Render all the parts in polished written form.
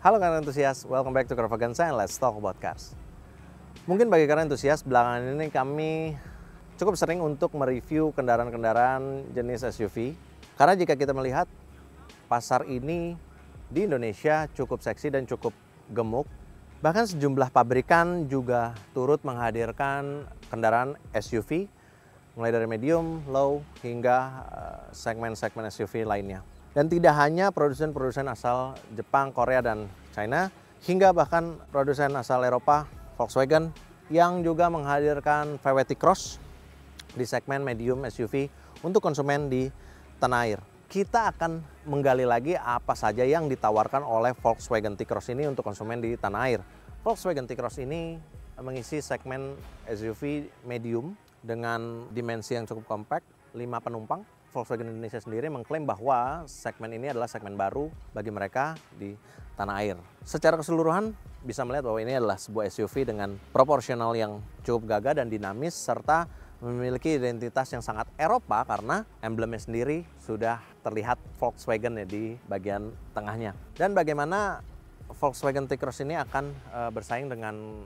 Halo kalian entusias, welcome back to Carvaganza and let's talk about cars. Mungkin bagi kalian entusias, belakangan ini kami cukup sering untuk mereview kendaraan-kendaraan jenis SUV. Karena jika kita melihat pasar ini di Indonesia cukup seksi dan cukup gemuk. Bahkan sejumlah pabrikan juga turut menghadirkan kendaraan SUV mulai dari medium, low, hingga segmen-segmen SUV lainnya. Dan tidak hanya produsen-produsen asal Jepang, Korea, dan China, hingga bahkan produsen asal Eropa, Volkswagen, yang juga menghadirkan VW T-Cross di segmen medium SUV untuk konsumen di tanah air. Kita akan menggali lagi apa saja yang ditawarkan oleh Volkswagen T-Cross ini untuk konsumen di tanah air. Volkswagen T-Cross ini mengisi segmen SUV medium dengan dimensi yang cukup kompak, 5 penumpang. Volkswagen Indonesia sendiri mengklaim bahwa segmen ini adalah segmen baru bagi mereka di tanah air. Secara keseluruhan bisa melihat bahwa ini adalah sebuah SUV dengan proporsional yang cukup gagah dan dinamis serta memiliki identitas yang sangat Eropa karena emblemnya sendiri sudah terlihat Volkswagen ya di bagian tengahnya. Dan bagaimana Volkswagen T-Cross ini akan bersaing dengan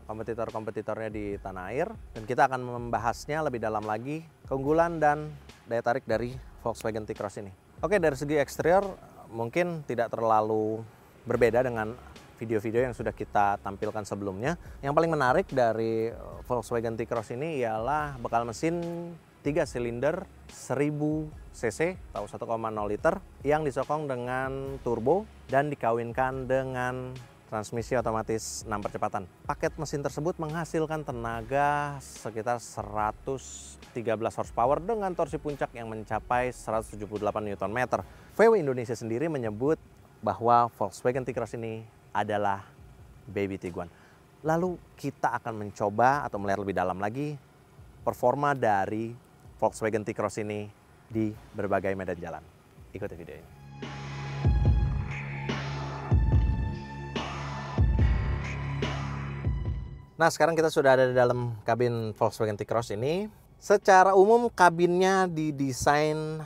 kompetitor-kompetitornya di tanah air, dan kita akan membahasnya lebih dalam lagi keunggulan dan daya tarik dari Volkswagen T-Cross ini. Oke, dari segi eksterior mungkin tidak terlalu berbeda dengan video-video yang sudah kita tampilkan sebelumnya. Yang paling menarik dari Volkswagen T-Cross ini ialah bakal mesin 3 silinder 1000 cc atau 1,0 liter yang disokong dengan turbo dan dikawinkan dengan transmisi otomatis 6 percepatan. Paket mesin tersebut menghasilkan tenaga sekitar 113 horsepower dengan torsi puncak yang mencapai 178 Nm. VW Indonesia sendiri menyebut bahwa Volkswagen T-Cross ini adalah baby Tiguan. Lalu kita akan mencoba atau melihat lebih dalam lagi performa dari Volkswagen T-Cross ini di berbagai medan jalan. Ikuti video ini. Nah, sekarang kita sudah ada di dalam kabin Volkswagen T-Cross ini. Secara umum kabinnya didesain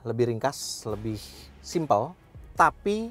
lebih ringkas, lebih simpel, tapi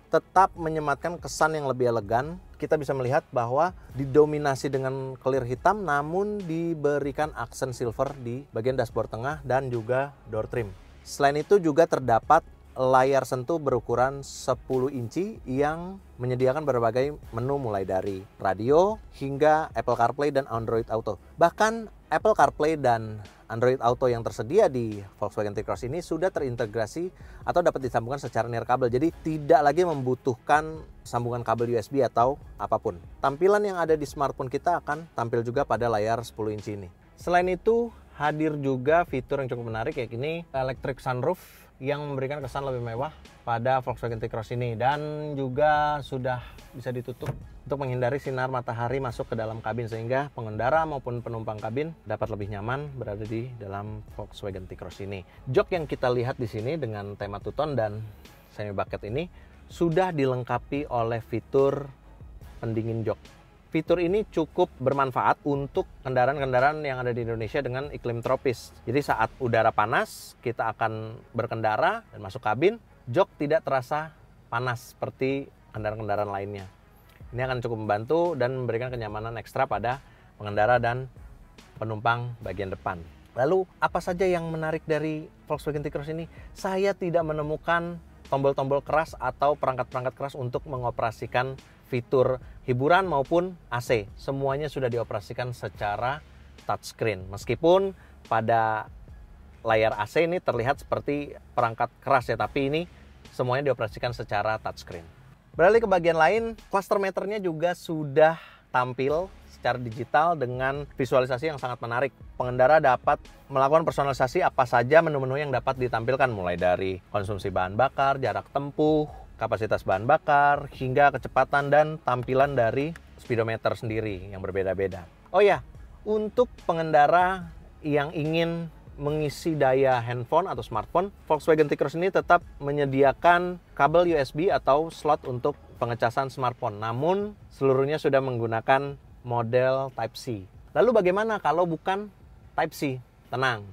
tetap menyematkan kesan yang lebih elegan. Kita bisa melihat bahwa didominasi dengan clear hitam, namun diberikan aksen silver di bagian dashboard tengah dan juga door trim. Selain itu juga terdapat layar sentuh berukuran 10 inci yang menyediakan berbagai menu mulai dari radio hingga Apple CarPlay dan Android Auto. Bahkan Apple CarPlay dan Android Auto yang tersedia di Volkswagen T-Cross ini sudah terintegrasi atau dapat disambungkan secara nirkabel. Jadi tidak lagi membutuhkan sambungan kabel USB atau apapun. Tampilan yang ada di smartphone kita akan tampil juga pada layar 10 inci ini. Selain itu hadir juga fitur yang cukup menarik yakni electric sunroof yang memberikan kesan lebih mewah pada Volkswagen T-Cross ini, dan juga sudah bisa ditutup untuk menghindari sinar matahari masuk ke dalam kabin sehingga pengendara maupun penumpang kabin dapat lebih nyaman berada di dalam Volkswagen T-Cross ini. Jok yang kita lihat di sini dengan tema two-tone dan semi bucket ini sudah dilengkapi oleh fitur pendingin jok. Fitur ini cukup bermanfaat untuk kendaraan-kendaraan yang ada di Indonesia dengan iklim tropis. Jadi saat udara panas, kita akan berkendara dan masuk kabin, jok tidak terasa panas seperti kendaraan-kendaraan lainnya. Ini akan cukup membantu dan memberikan kenyamanan ekstra pada pengendara dan penumpang bagian depan. Lalu, apa saja yang menarik dari Volkswagen T-Cross ini? Saya tidak menemukan tombol-tombol keras atau perangkat-perangkat keras untuk mengoperasikan fitur hiburan maupun AC. Semuanya sudah dioperasikan secara touchscreen. Meskipun pada layar AC ini terlihat seperti perangkat keras ya, tapi ini semuanya dioperasikan secara touchscreen. Beralih ke bagian lain, cluster meternya juga sudah tampil secara digital dengan visualisasi yang sangat menarik. Pengendara dapat melakukan personalisasi apa saja menu-menu yang dapat ditampilkan, mulai dari konsumsi bahan bakar, jarak tempuh, kapasitas bahan bakar, hingga kecepatan dan tampilan dari speedometer sendiri yang berbeda-beda. Oh ya, untuk pengendara yang ingin mengisi daya handphone atau smartphone, Volkswagen T-Cross ini tetap menyediakan kabel USB atau slot untuk pengecasan smartphone. Namun, seluruhnya sudah menggunakan model Type-C. Lalu bagaimana kalau bukan Type-C? Tenang,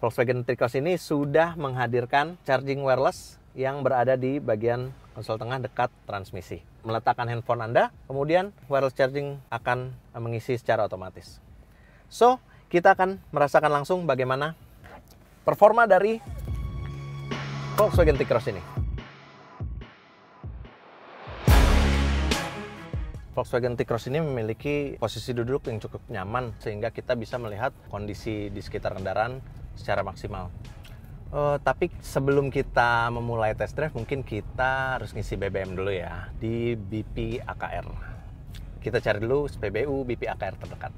Volkswagen T-Cross ini sudah menghadirkan charging wireless yang berada di bagian konsol tengah dekat transmisi. Meletakkan handphone Anda, kemudian wireless charging akan mengisi secara otomatis. So, kita akan merasakan langsung bagaimana performa dari Volkswagen T-Cross ini. Volkswagen T-Cross ini memiliki posisi duduk yang cukup nyaman sehingga kita bisa melihat kondisi di sekitar kendaraan secara maksimal. Tapi sebelum kita memulai test drive, mungkin kita harus ngisi BBM dulu ya di BP AKR. Kita cari dulu SPBU BP AKR terdekat.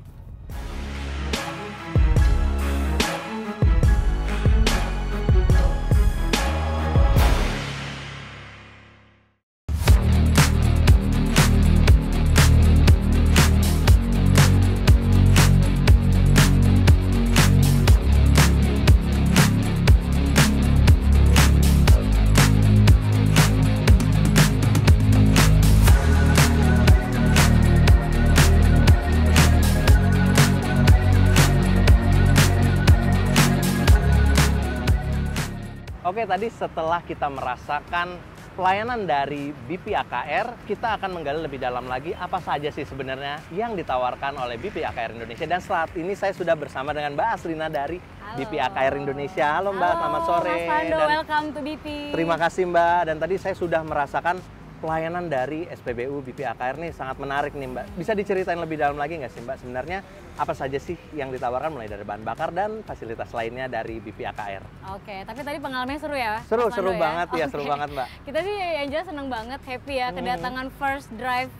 Oke, tadi setelah kita merasakan pelayanan dari BP AKR, kita akan menggali lebih dalam lagi apa saja sih sebenarnya yang ditawarkan oleh BP AKR Indonesia. Dan saat ini saya sudah bersama dengan Mbak Aslina dari BP AKR Indonesia. Halo Mbak, selamat sore. Mas Pando, dan welcome to BP. Terima kasih Mbak. Dan tadi saya sudah merasakan pelayanan dari SPBU BP AKR nih sangat menarik nih Mbak. Bisa diceritain lebih dalam lagi nggak sih Mbak? Sebenarnya apa saja sih yang ditawarkan mulai dari bahan bakar dan fasilitas lainnya dari BP AKR? Oke, tapi tadi pengalamannya seru ya? Seru, Mas seru Pando, banget ya, Oke. seru banget Mbak. Kita sih yang jelas seneng banget, happy ya kedatangan first drive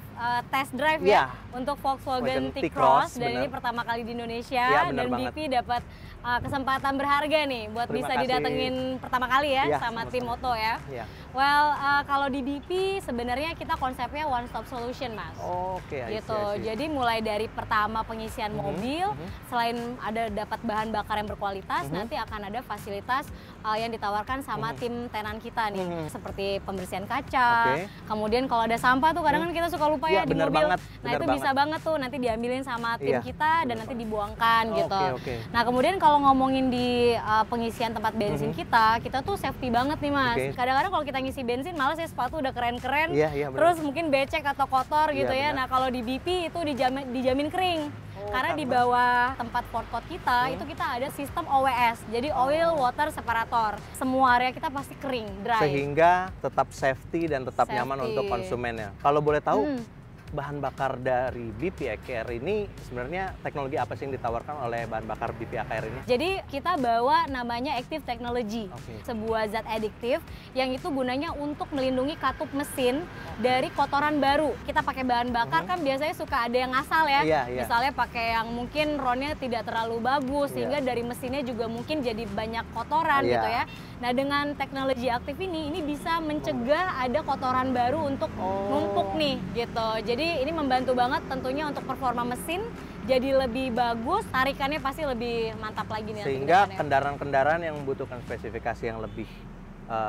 test drive ya untuk Volkswagen T-Cross dan ini pertama kali di Indonesia Ya, dan banget. BP dapat kesempatan berharga nih buat Terima bisa kasih. didatengin pertama kali ya, sama sama-sama. tim Moto ya. Ya. Well, kalau di BP sebenarnya kita konsepnya one stop solution Mas. Oke, I see, Gitu. I see. Jadi mulai dari pertama pengisian mobil, selain ada dapat bahan bakar yang berkualitas, nanti akan ada fasilitas yang ditawarkan sama tim tenan kita nih, seperti pembersihan kaca. Oke. Kemudian kalau ada sampah tuh kadang kan kita suka lupa ya di bener mobil. banget, Nah, bener itu bisa banget tuh nanti diambilin sama tim Iya. kita dan nanti dibuangkan gitu. Oke. Nah, kemudian kalau ngomongin di pengisian tempat bensin kita tuh safety banget nih Mas. Oke. Kadang-kadang kalau kita ngisi bensin malas ya sepatu udah keren-keren. Iya, bener. Terus mungkin becek atau kotor gitu Iya, ya. benar. Nah, kalau di BP itu dijamin kering. Karena di karena- bawah tempat forecourt kita itu kita ada sistem OWS. Jadi oil water separator. Semua area kita pasti kering, dry. Sehingga tetap safety dan tetap nyaman Safety. untuk konsumennya. Kalau boleh tahu, Hmm. bahan bakar dari BP AKR ini sebenarnya teknologi apa sih yang ditawarkan oleh bahan bakar BP AKR ini? Jadi kita bawa namanya Active Technology, Oke. sebuah zat adiktif yang itu gunanya untuk melindungi katup mesin dari kotoran baru. Kita pakai bahan bakar kan biasanya suka ada yang ngasal ya, Iya. misalnya pakai yang mungkin ronnya tidak terlalu bagus sehingga dari mesinnya juga mungkin jadi banyak kotoran Iya. gitu ya. Nah dengan teknologi aktif ini bisa mencegah ada kotoran baru untuk numpuk nih gitu. Jadi ini membantu banget tentunya untuk performa mesin jadi lebih bagus, tarikannya pasti lebih mantap lagi nih. nanti Sehingga ke depannya. kendaraan-kendaraan yang membutuhkan spesifikasi yang lebih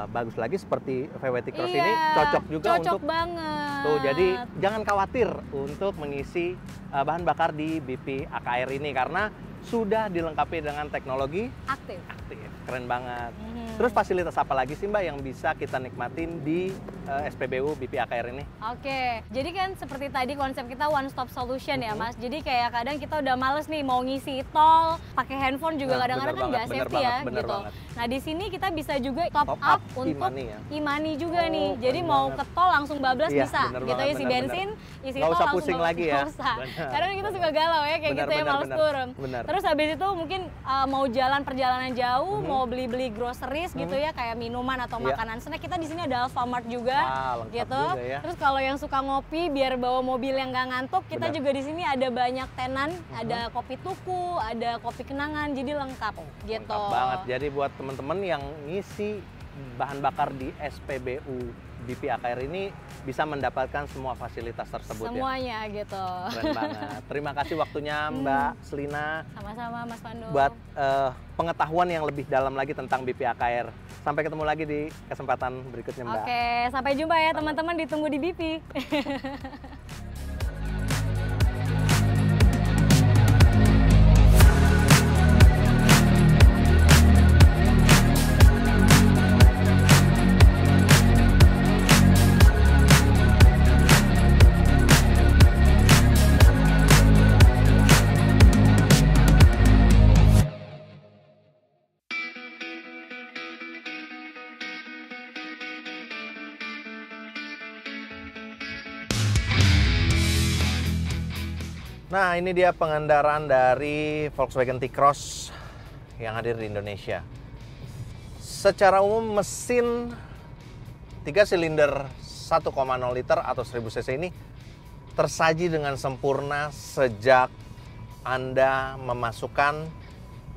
bagus lagi seperti VW T-Cross Iya, ini cocok juga cocok untuk banget. tuh. Jadi jangan khawatir untuk mengisi bahan bakar di BP AKR ini karena sudah dilengkapi dengan teknologi aktif. aktif. Keren banget. Terus fasilitas apa lagi sih Mbak yang bisa kita nikmatin di SPBU BP AKR ini? Oke, jadi kan seperti tadi konsep kita one stop solution ya Mas. Jadi kayak kadang kita udah males nih mau ngisi tol, pakai handphone juga Nah, kadang-kadang kan bener nggak banget, safety ya bener gitu. banget. Nah di sini kita bisa juga top Top up up untuk e-money ya? e-money juga Oh, nih. Jadi keren mau banget. ke tol langsung bablas Iya, bisa bener gitu banget, isi bener, bensin, isi Nggak tol usah langsung pusing bablas. lagi ya? Nggak usah. Bener. Kadang kita suka galau ya kayak gitu ya males turun. Bener. Terus habis itu mungkin mau jalan perjalanan jauh, mau beli-beli groceries gitu ya kayak minuman atau Iya. makanan snack, kita di sini ada Alfamart juga. Wah, lengkap Gitu. juga ya. Terus kalau yang suka ngopi biar bawa mobil yang nggak ngantuk, kita Benar. juga di sini ada banyak tenan, ada kopi tuku, ada kopi kenangan, jadi lengkap gitu. Lengkap banget. Jadi buat teman-teman yang ngisi bahan bakar di SPBU BP AKR ini bisa mendapatkan semua fasilitas tersebut ya. Semuanya gitu. Keren banget. Terima kasih waktunya Mbak Selina Sama-sama Mas Pandu. buat pengetahuan yang lebih dalam lagi tentang BP AKR. Sampai ketemu lagi di kesempatan berikutnya Mbak. Oke, sampai jumpa ya teman-teman, ditunggu di BP. Nah, ini dia pengendaraan dari Volkswagen T-Cross yang hadir di Indonesia. Secara umum mesin 3 silinder 1,0 liter atau 1000 cc ini tersaji dengan sempurna sejak Anda memasukkan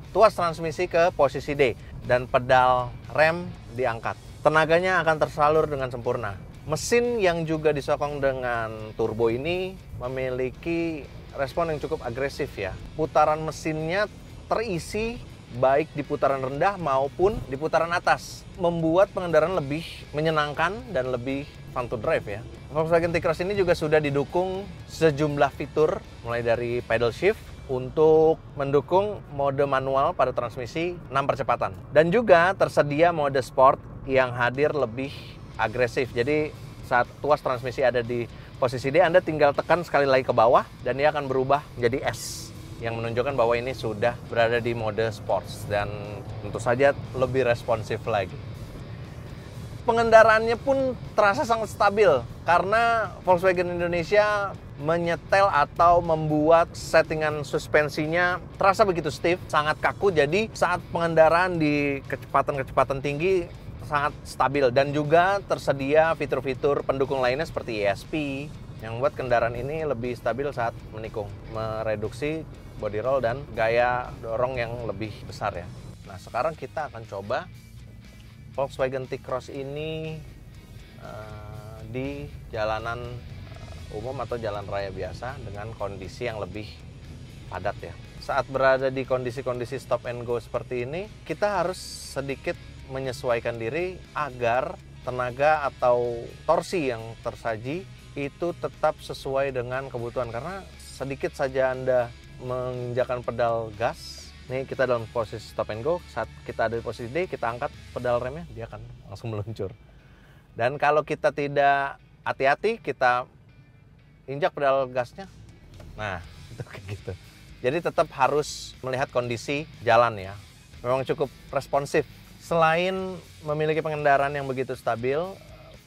tuas transmisi ke posisi D dan pedal rem diangkat. Tenaganya akan tersalur dengan sempurna. Mesin yang juga disokong dengan turbo ini memiliki respon yang cukup agresif ya. Putaran mesinnya terisi baik di putaran rendah maupun di putaran atas, membuat pengendaraan lebih menyenangkan dan lebih fun to drive ya. Volkswagen T-Cross ini juga sudah didukung sejumlah fitur mulai dari pedal shift untuk mendukung mode manual pada transmisi 6 percepatan, dan juga tersedia mode sport yang hadir lebih agresif. Jadi saat tuas transmisi ada di posisi D, Anda tinggal tekan sekali lagi ke bawah dan dia akan berubah menjadi S yang menunjukkan bahwa ini sudah berada di mode sports dan tentu saja lebih responsif lagi. Pengendaraannya pun terasa sangat stabil karena Volkswagen Indonesia menyetel atau membuat settingan suspensinya terasa begitu stiff, sangat kaku, jadi saat pengendaraan di kecepatan tinggi sangat stabil, dan juga tersedia fitur-fitur pendukung lainnya seperti ESP yang membuat kendaraan ini lebih stabil saat menikung, mereduksi body roll dan gaya dorong yang lebih besar ya. Nah, sekarang kita akan coba Volkswagen T-Cross ini di jalanan umum atau jalan raya biasa dengan kondisi yang lebih padat ya. Saat berada di kondisi-kondisi stop and go seperti ini, kita harus sedikit menyesuaikan diri agar tenaga atau torsi yang tersaji itu tetap sesuai dengan kebutuhan, karena sedikit saja Anda menginjakan pedal gas, nih kita dalam posisi stop and go, saat kita ada di posisi D, kita angkat pedal remnya, dia akan langsung meluncur. Dan kalau kita tidak hati-hati, kita injak pedal gasnya, nah itu kayak gitu. Jadi tetap harus melihat kondisi jalan ya, memang cukup responsif. Selain memiliki pengendaraan yang begitu stabil,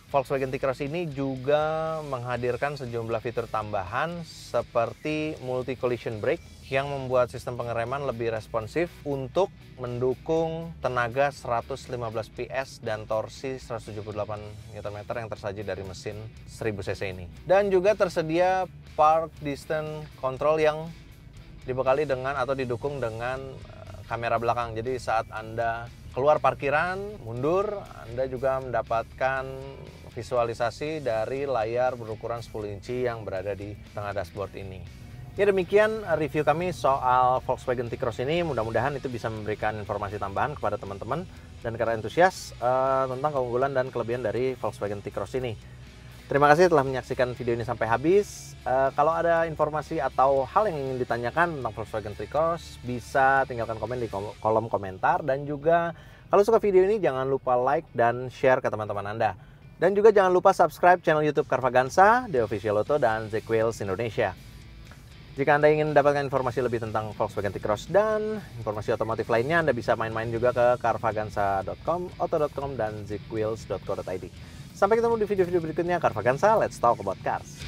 Volkswagen T-Cross ini juga menghadirkan sejumlah fitur tambahan seperti multi collision brake yang membuat sistem pengereman lebih responsif untuk mendukung tenaga 115 PS dan torsi 178 Nm yang tersaji dari mesin 1000 cc ini. Dan juga tersedia park distance control yang dibekali dengan atau didukung dengan kamera belakang. Jadi saat Anda keluar parkiran, mundur, Anda juga mendapatkan visualisasi dari layar berukuran 10 inci yang berada di tengah dashboard ini. Ya, demikian review kami soal Volkswagen T-Cross ini. Mudah-mudahan itu bisa memberikan informasi tambahan kepada teman-teman dan para antusias tentang keunggulan dan kelebihan dari Volkswagen T-Cross ini. Terima kasih telah menyaksikan video ini sampai habis. Kalau ada informasi atau hal yang ingin ditanyakan tentang Volkswagen T-Cross, bisa tinggalkan komen di kolom komentar. Dan juga kalau suka video ini, jangan lupa like dan share ke teman-teman Anda. Dan juga jangan lupa subscribe channel YouTube Carvaganza, The Official Auto, dan Zek Wheels Indonesia. Jika Anda ingin mendapatkan informasi lebih tentang Volkswagen T-Cross dan informasi otomotif lainnya, Anda bisa main-main juga ke carvaganza.com, auto.com, dan zekwheels.co.id. Sampai ketemu di video-video berikutnya. Carvaganza, let's talk about cars.